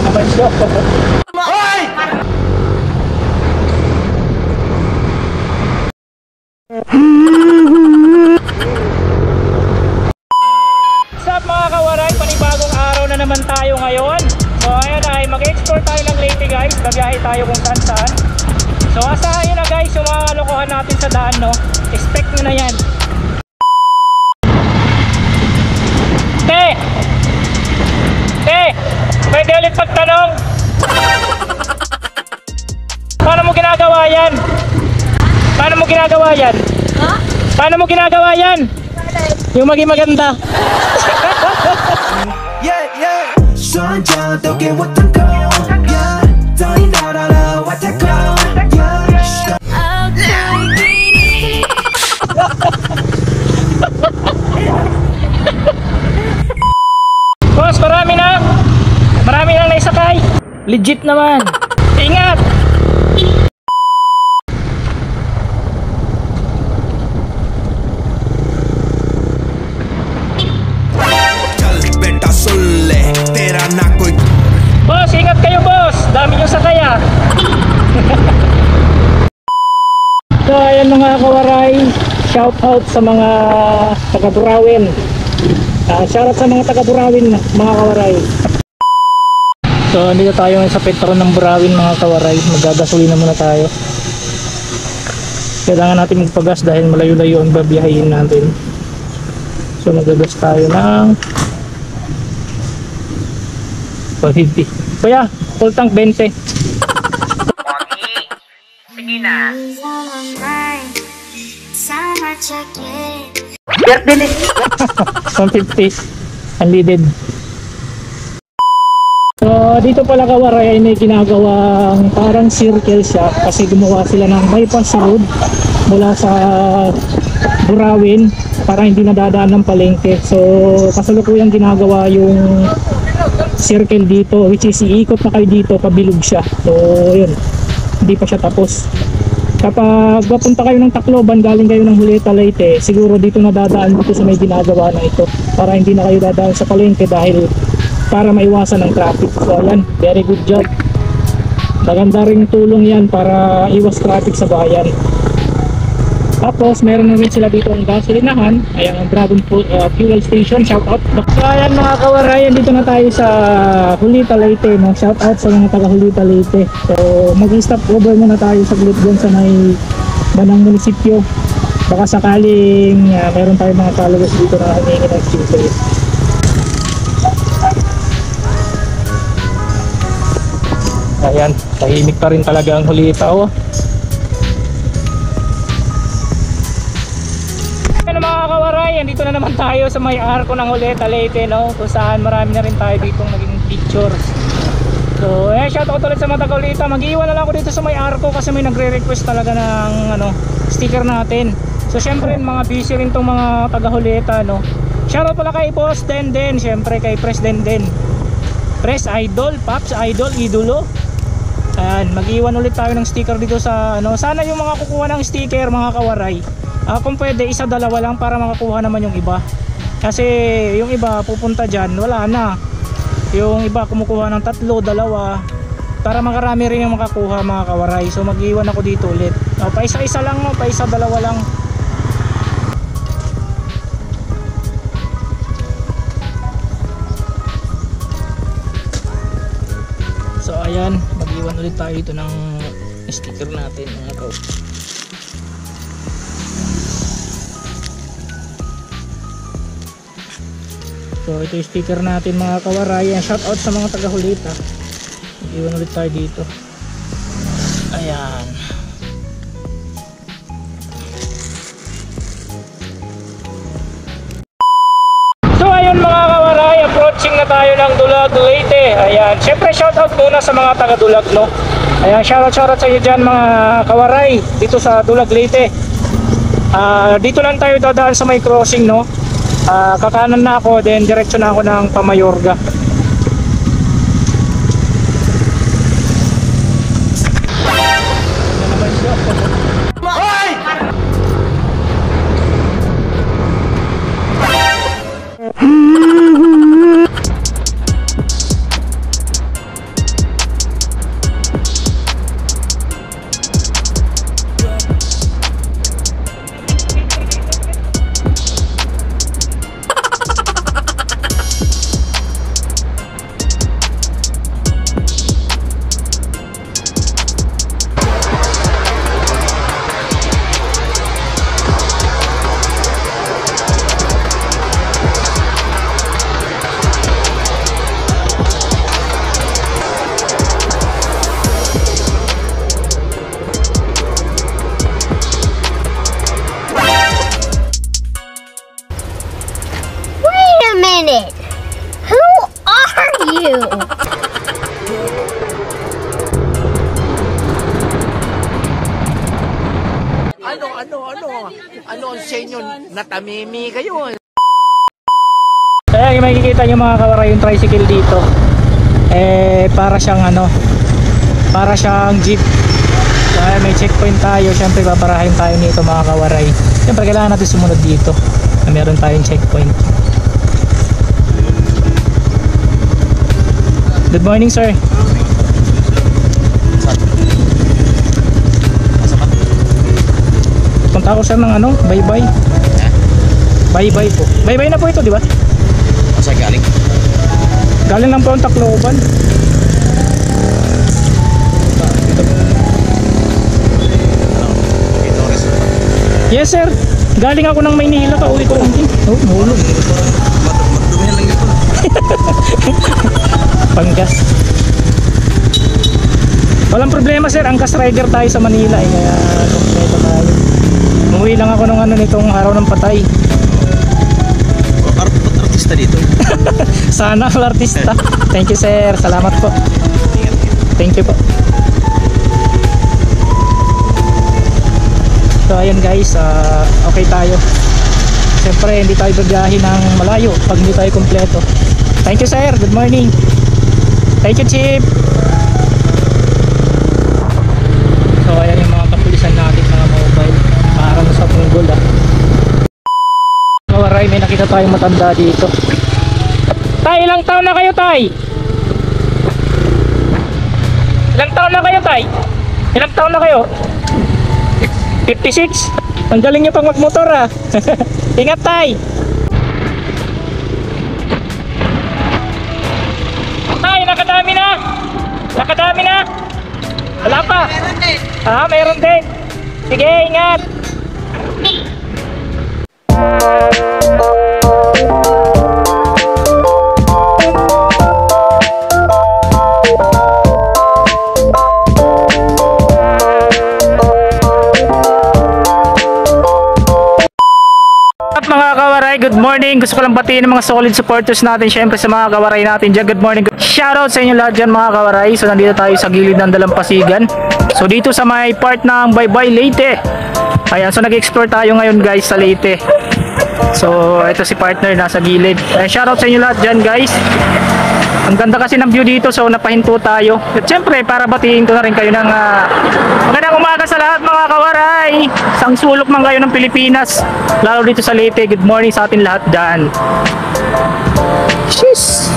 naman siya. Hoy! What's up mga kawaray? Panibagong araw na naman tayo ngayon. So ayun ay mag-explore tayo ng Leyte guys. Babiyahe tayo kung saan saan. So asahan nyo na guys yung mga kalokohan natin sa daan, no? Expect nyo na yan. Pwede ulit pagtanong. Paano mo ginagawa yan? Paano mo ginagawa yan? Paano mo ginagawa yan? Yung maging maganda. Yeah, yeah. 双脚都给我腾空 Yeah 早已到达了外太空 Yeah Boss, marami na. Marami na naisakay. Legit naman. Ingat. Boss, ingat kayo boss. Dami nyo sakay ah. So ayan mga kawaray, shout out sa mga taga Burawin. Shout out sa mga taga Burawin mga kawaray. So andito tayo sa Petron ng Burawin mga kawaray. Magagasolina muna tayo. Kailangan natin magpagas dahil malayo-layo ang babiyahin natin. So magagas tayo ng 150. Kuya, full tank 20. Sige na. 150 unleaded. So dito pala kawaray ay may ginagawang parang circle siya kasi gumawa sila ng bypass road mula sa Burawin para hindi nadadaan ng palengke. So kasalukuyang ginagawa yung circle dito, which is iikot na kayo dito, pabilog siya. So yun, hindi pa siya tapos. Kapag papunta kayo ng Tacloban, galing kayo ng Juleta, Leyte, siguro dito na dadaan dito sa may ginagawa na ito para hindi na kayo dadaan sa palengke dahil para maiwasan ng traffic. So ayan, very good job. Maganda ring tulong yan para iwas traffic sa bayan. Tapos meron na rin sila dito ang gasolinahan. Ayan ang Dragon Fuel Station, shout out. So ayan mga kawarayan, dito na tayo sa Juleta, Leyte, no? Shout out sa mga taga Juleta, Leyte. So mag-stop over muna tayo sa glit dyan sa may Banang Munisipyo. Baka sakaling meron tayong mga followers dito na humingi ng sticker. Ayan, tahimik pa rin talaga ang Juleta, oh. Mga kawaray, andito na naman tayo sa may arko ng Juleta, Leyte, no? Kung saan marami na rin tayo ditong naging pictures. So shout out ulit sa mga taga Juleta. Mag-iwan na lang ako dito sa may arko kasi may nagre-request talaga ng sticker natin. So syempre mga busy rin tong mga taga Juleta, no? Shout out pala kay Boss Den, syempre kay Pres Den. Pres Idol, Paps Idol, Idolo. Ayan, mag-iwan ulit tayo ng sticker dito sa sana yung mga kukuha ng sticker mga kawaray, kung pwede isa dalawa lang para makakuha naman yung iba. Kasi yung iba pupunta dyan, wala na. Yung iba kumukuha ng 3, 2 para makarami rin yung makakuha mga kawaray. So mag-iwan ako dito ulit. Pa isa-isa lang, pa isa dalawa lang. So ayan, mag-iwan ulit tayo dito ng sticker natin mga kawaray. So ito yung sticker natin mga kawaray. Shout out sa mga taga Juleta. Iwan ulit tayo dito. Ayan. So ayun mga kawaray, approaching na tayo ng Dulag, Leyte. Ayan, syempre shout out muna sa mga taga Dulag, no? Ayan, shout out sa inyo dyan mga kawaray dito sa Dulag, Leyte. Dito lang tayo dadaan sa may crossing, no? Kakanan na ako, then diretso na ako ng Pamayorga. Hoy! Ano ang sa inyo? Natamimi kayo. Kaya yung makikita nyo mga kawaray yung tricycle dito, para siyang para siyang jeep. Kaya may checkpoint tayo, syempre babarahin tayo nito mga kawaray. Syempre kailangan natin sumunod dito na meron tayong checkpoint. Good morning, sir. Punta ako sir ng bye-bye. Bye-bye po. Bye-bye na po ito, di ba? Saan galing? Galing lang po ang Tacloban. Yes sir. Galing ako ng Maynila, pauwi ko lang din. Oh, mulog. Magdumihan lang ito. Panggas. Walang problema sir, angkas rider tayo sa Manila kaya kompleto tayo. Umuwi lang ako ng nitong araw ng patay. Artista dito. Sana all artista. Thank you sir, salamat po. Thank you po. So ayun guys, okay tayo. Siyempre hindi tayo babiyahe ng malayo pag hindi tayo kompleto. Thank you sir, good morning. Thank you chief. So ayan yung mga kapulisan natin, mga mobile. Parang sa punggol Kawaray, may nakita tayong matanda dito. Tay, ilang taon na kayo tay? Ilang taon na kayo tay? Ilang taon na kayo? 56? Ang galing nyo pang magmotor Ingat tay! Tay, nakadami na! Nakadami na! Wala pa! Meron din! Meron din! Sige, ingat! Mga kawaray, good morning. Gusto ko lang batiin ng mga solid supporters natin, syempre sa mga kawaray natin dyan. Good morning, shoutout sa inyo lahat dyan mga kawaray. So nandito tayo sa gilid ng Dalampasigan. So dito sa may part ng Baybay Leyte. Ayan, so nag-explore tayo ngayon guys sa Leyte. So ito si partner nasa gilid. Shoutout sa inyo lahat dyan guys. Ang ganda kasi ng view dito, so napahinto tayo. At syempre para batiin ko na rin kayo ng magandang umaga sa lahat mga kawaray. Sang sulok man kayo ng Pilipinas, lalo dito sa Leyte. Good morning sa atin lahat dyan. Sheesh.